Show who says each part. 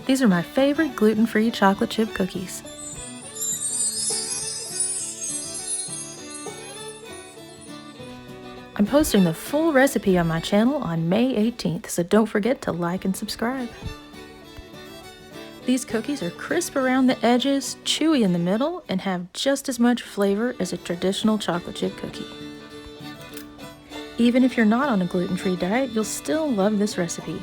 Speaker 1: These are my favorite gluten-free chocolate chip cookies. I'm posting the full recipe on my channel on May 18th, so don't forget to like and subscribe. These cookies are crisp around the edges, chewy in the middle, and have just as much flavor as a traditional chocolate chip cookie. Even if you're not on a gluten-free diet, you'll still love this recipe.